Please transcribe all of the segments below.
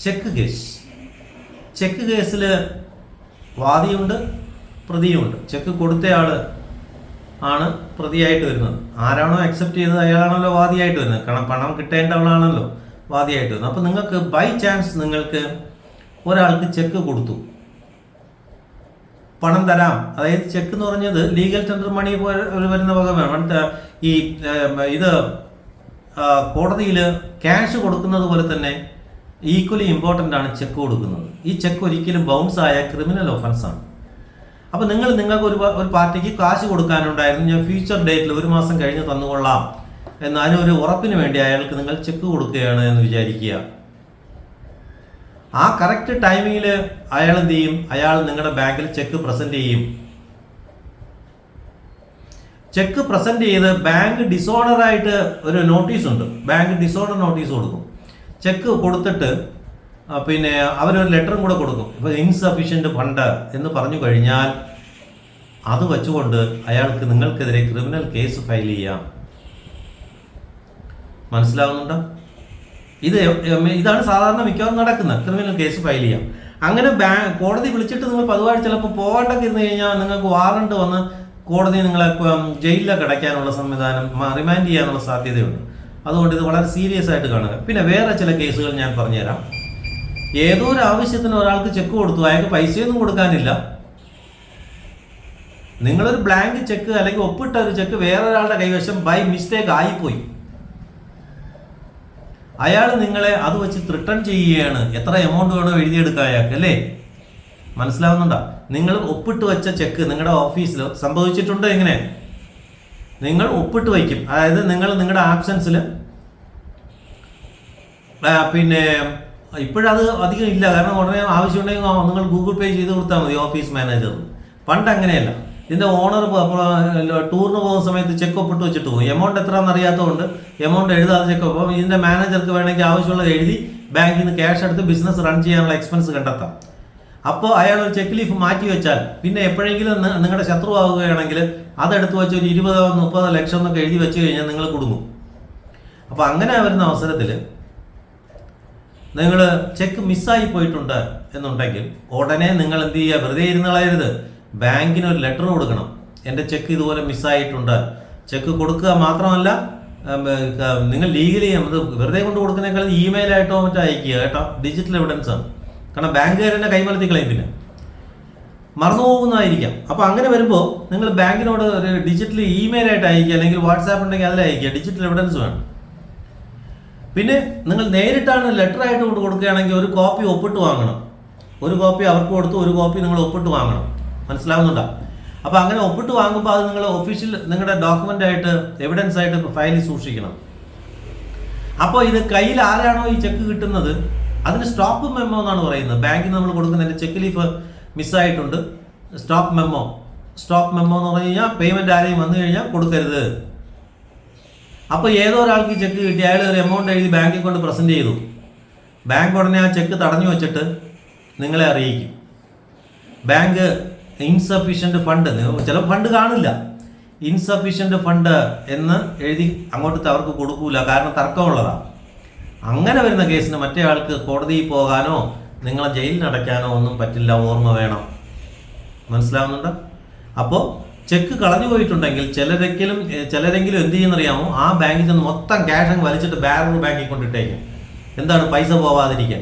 Check case. Check കേസിൽ വാദിയുണ്ട്, പ്രതിയുണ്ട്. Check കൊടുത്തയാൾ ആണ് പ്രതിയായിട്ട് വരുന്നത്. ആരാണോ അക്സെപ്റ്റ് ചെയ്തത് അയാളാണല്ലോ വാദിയായിട്ട് വരുന്നത്. കാരണം പണം കിട്ടേണ്ടവളാണല്ലോ വാദിയായിട്ട് വരുന്നത്. അപ്പോൾ നിങ്ങൾക്ക് ബൈ ചാൻസ് നിങ്ങൾക്ക് ഒരാൾക്ക് ചെക്ക് കൊടുത്തു, പണം തരാം, അതായത് ചെക്ക് എന്ന് പറഞ്ഞത് ലീഗൽ ടെൻഡർ മണി പോലെ വരുന്ന വക വേണം. ഈ ഇത് കോടതിയിൽ ക്യാഷ് കൊടുക്കുന്നത് പോലെ തന്നെ ഈക്വലി ഇമ്പോർട്ടൻ്റ് ആണ് ചെക്ക് കൊടുക്കുന്നത്. ഈ ചെക്ക് ഒരിക്കലും ബൗൺസ് ആയ ക്രിമിനൽ ഒഫൻസാണ്. അപ്പോൾ നിങ്ങൾക്ക് ഒരു പാർട്ടിക്ക് കാശ് കൊടുക്കാനുണ്ടായിരുന്നു, ഞാൻ ഫ്യൂച്ചർ ഡേറ്റിൽ 1 മാസം കഴിഞ്ഞ് തന്നുകൊള്ളാം എന്ന് അതിനൊരു ഉറപ്പിന് വേണ്ടി അയാൾക്ക് നിങ്ങൾ ചെക്ക് കൊടുക്കുകയാണ് എന്ന് വിചാരിക്കുക. ആ കറക്റ്റ് ടൈമിങ്ങിൽ അയാൾ എന്ത് ചെയ്യും? അയാൾ നിങ്ങളുടെ ബാങ്കിൽ ചെക്ക് പ്രസന്റ് ചെയ്യും. ചെക്ക് പ്രസന്റ് ചെയ്ത് ബാങ്ക് ഡിസോർഡറായിട്ട് ഒരു നോട്ടീസ് ഉണ്ട്, ബാങ്ക് ഡിസോർഡർ നോട്ടീസ് കൊടുക്കും. ചെക്ക് കൊടുത്തിട്ട് പിന്നെ അവരൊരു ലെറ്ററും കൂടെ കൊടുക്കും. ഇപ്പോൾ ഇൻസഫിഷ്യൻറ്റ് ഫണ്ട് എന്ന് പറഞ്ഞു കഴിഞ്ഞാൽ അത് വെച്ചുകൊണ്ട് അയാൾക്ക് നിങ്ങൾക്കെതിരെ ക്രിമിനൽ കേസ് ഫയൽ ചെയ്യാം. മനസ്സിലാവുന്നുണ്ടോ? ഇതാണ് സാധാരണ മിക്കവാറും നടക്കുന്നത്, ക്രിമിനൽ കേസ് ഫയൽ ചെയ്യാം. അങ്ങനെ കോടതി വിളിച്ചിട്ട് നിങ്ങൾ പതിവായിട്ട് ചിലപ്പോൾ പോകാണ്ടൊക്കെ ഇരുന്ന് കഴിഞ്ഞാൽ നിങ്ങൾക്ക് വാറണ്ട് വന്ന് കോടതി നിങ്ങളെ ജയിലിലൊക്കെ അടയ്ക്കാനുള്ള സംവിധാനം, റിമാൻഡ് ചെയ്യാനുള്ള സാധ്യതയുണ്ട്. അതുകൊണ്ട് ഇത് വളരെ സീരിയസ് ആയിട്ട് കാണുക. പിന്നെ വേറെ ചില കേസുകൾ ഞാൻ പറഞ്ഞുതരാം. ഏതോ ഒരു ആവശ്യത്തിന് ഒരാൾക്ക് ചെക്ക് കൊടുത്തു, അയാൾക്ക് പൈസയൊന്നും കൊടുക്കാനില്ല. നിങ്ങളൊരു ബ്ലാങ്ക് ചെക്ക് അല്ലെങ്കിൽ ഒപ്പിട്ട ഒരു ചെക്ക് വേറൊരാളുടെ കൈവശം ബൈ മിസ്റ്റേക്ക് ആയിപ്പോയി. അയാൾ നിങ്ങളെ അത് വെച്ച് റിട്ടേൺ ചെയ്യുകയാണ്. എത്ര എമൗണ്ട് വേണോ എഴുതിയെടുക്കുക അയാൾക്ക്, അല്ലേ? മനസ്സിലാവുന്നുണ്ടോ? നിങ്ങൾ ഒപ്പിട്ട് വെച്ച ചെക്ക് നിങ്ങളുടെ ഓഫീസിൽ സംഭവിച്ചിട്ടുണ്ട്. എങ്ങനെ? നിങ്ങൾ ഒപ്പിട്ട് വയ്ക്കും, അതായത് നിങ്ങളുടെ ആബ്സെൻസിൽ പിന്നെ ഇപ്പോഴത് അധികം ഇല്ല, കാരണം ഉടനെ ആവശ്യമുണ്ടെങ്കിൽ നിങ്ങൾ ഗൂഗിൾ പേ ചെയ്ത് കൊടുത്താൽ മതി ഓഫീസ് മാനേജറിന്. പണ്ട് അങ്ങനെയല്ല. ഇതിൻ്റെ ഓണർ ടൂറിന് പോകുന്ന സമയത്ത് ചെക്ക് ഒപ്പിട്ട് വെച്ചിട്ട് പോകും. എമൗണ്ട് എത്രയാണെന്ന് അറിയാത്തതുകൊണ്ട് എമൗണ്ട് എഴുതാതെ ചെക്ക്. അപ്പം ഇതിൻ്റെ മാനേജർക്ക് വേണമെങ്കിൽ ആവശ്യമുള്ളത് എഴുതി ബാങ്കിൽ നിന്ന് ക്യാഷ് എടുത്ത് ബിസിനസ് റൺ ചെയ്യാനുള്ള എക്സ്പെൻസ് കണ്ടെത്താം. അപ്പോൾ അയാൾ ഒരു ചെക്ക് ലീഫ് മാറ്റി വെച്ചാൽ പിന്നെ എപ്പോഴെങ്കിലും നിങ്ങളുടെ ശത്രു ആവുകയാണെങ്കിൽ അതെടുത്ത് വെച്ച് ഒരു 20-30 ലക്ഷം എന്നൊക്കെ എഴുതി വെച്ച് കഴിഞ്ഞാൽ നിങ്ങൾ കുടുങ്ങും. അപ്പോൾ അങ്ങനെ വരുന്ന അവസരത്തിൽ നിങ്ങൾ ചെക്ക് മിസ്സായി പോയിട്ടുണ്ട് എന്നുണ്ടെങ്കിൽ ഉടനെ നിങ്ങൾ എന്ത് ചെയ്യുക? വെറുതെ ഇരുന്നളയരുത്. ബാങ്കിന് ഒരു ലെറ്റർ കൊടുക്കണം, എൻ്റെ ചെക്ക് ഇതുപോലെ മിസ്സായിട്ടുണ്ട്. ചെക്ക് കൊടുക്കുക മാത്രമല്ല, നിങ്ങൾ ലീഗലി അത് വെറുതെ കൊണ്ട് കൊടുക്കുന്നതിനേക്കാൾ ഇമെയിലായിട്ടോ മറ്റോ അയക്കുക കേട്ടോ. ഡിജിറ്റൽ എവിഡൻസ് ആണ്. കാരണം ബാങ്കുകാർ തന്നെ കൈമലത്തി കളയും, പിന്നെ മറന്നു പോകുന്നതായിരിക്കാം. അപ്പോൾ അങ്ങനെ വരുമ്പോൾ നിങ്ങൾ ബാങ്കിനോട് ഒരു ഡിജിറ്റൽ ഇമെയിലായിട്ട് അയക്കുക, അല്ലെങ്കിൽ വാട്സാപ്പ് ഉണ്ടെങ്കിൽ അതിൽ അയക്കുക. ഡിജിറ്റൽ എവിഡൻസ് വേണം. പിന്നെ നിങ്ങൾ നേരിട്ടാണ് ലെറ്റർ ആയിട്ട് കൊണ്ട് കൊടുക്കുകയാണെങ്കിൽ ഒരു കോപ്പി ഒപ്പിട്ട് വാങ്ങണം. ഒരു കോപ്പി അവർക്ക് കൊടുത്ത് ഒരു കോപ്പി നിങ്ങൾ ഒപ്പിട്ട് വാങ്ങണം. മനസ്സിലാവുന്നുണ്ടോ? അപ്പോൾ അങ്ങനെ ഒപ്പിട്ട് വാങ്ങുമ്പോൾ അത് നിങ്ങൾ ഒഫീഷ്യൽ നിങ്ങളുടെ ഡോക്യുമെൻ്റ് ആയിട്ട് എവിഡൻസ് ആയിട്ട് ഫയലിൽ സൂക്ഷിക്കണം. അപ്പോൾ ഇത് കയ്യിൽ ആരാണോ ഈ ചെക്ക് കിട്ടുന്നത് അതിന് സ്റ്റോപ്പ് മെമ്മോ എന്നാണ് പറയുന്നത്. ബാങ്കിൽ നമ്മൾ കൊടുക്കുന്നതിൻ്റെ ചെക്ക് ലീഫ് മിസ്സായിട്ടുണ്ട്, സ്റ്റോപ്പ് മെമ്മോ എന്ന് പറഞ്ഞു കഴിഞ്ഞാൽ പേയ്മെൻറ്റ് ആരെയും വന്നു കഴിഞ്ഞാൽ കൊടുക്കരുത്. അപ്പോൾ ഏതോ ഒരാൾക്ക് ചെക്ക് കിട്ടി, അയാൾ ഒരു എമൗണ്ട് എഴുതി ബാങ്കിൽ കൊണ്ട് പ്രസൻറ്റ് ചെയ്തു. ബാങ്ക് ഉടനെ ആ ചെക്ക് തടഞ്ഞു വെച്ചിട്ട് നിങ്ങളെ അറിയിക്കും. ബാങ്ക് ഇൻസഫിഷ്യൻറ്റ് ഫണ്ട്, ചില ഫണ്ട് കാണില്ല, ഇൻസഫിഷ്യൻറ്റ് ഫണ്ട് എന്ന് എഴുതി അങ്ങോട്ട് അവർക്ക് കൊടുക്കൂല, കാരണം തർക്കമുള്ളതാണ്. അങ്ങനെ വരുന്ന കേസിന് മറ്റേ ആൾക്ക് കോടതിയിൽ പോകാനോ നിങ്ങളെ ജയിലിൽ അടയ്ക്കാനോ ഒന്നും പറ്റില്ല, ഓർമ്മ വേണം. മനസ്സിലാവുന്നുണ്ടോ? അപ്പോൾ ചെക്ക് കളഞ്ഞു പോയിട്ടുണ്ടെങ്കിൽ ചിലരെങ്കിലും എന്ത് ചെയ്യുന്നറിയാമോ? ആ ബാങ്കിൽ നിന്ന് മൊത്തം ക്യാഷ് അങ്ങ് വലിച്ചിട്ട് വേറൊരു ബാങ്കിൽ കൊണ്ടിട്ടേക്കും. എന്താണ്? പൈസ പോവാതിരിക്കാൻ.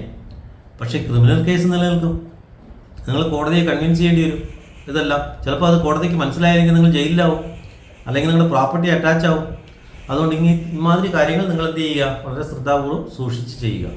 പക്ഷേ ക്രിമിനൽ കേസ് നിലനിൽക്കും. നിങ്ങൾ കോടതിയെ കൺവിൻസ് ചെയ്യേണ്ടി വരും. ഇതെല്ലാം ചിലപ്പോൾ അത് കോടതിക്ക് മനസ്സിലായെങ്കിൽ നിങ്ങൾ ജയിലിലാവും, അല്ലെങ്കിൽ നിങ്ങളുടെ പ്രോപ്പർട്ടി അറ്റാച്ച് ആവും. അതുകൊണ്ട് ഇമാതിരി കാര്യങ്ങൾ നിങ്ങൾ എന്ത് ചെയ്യുക? വളരെ ശ്രദ്ധാപൂർവ്വം സൂക്ഷിച്ച് ചെയ്യുക.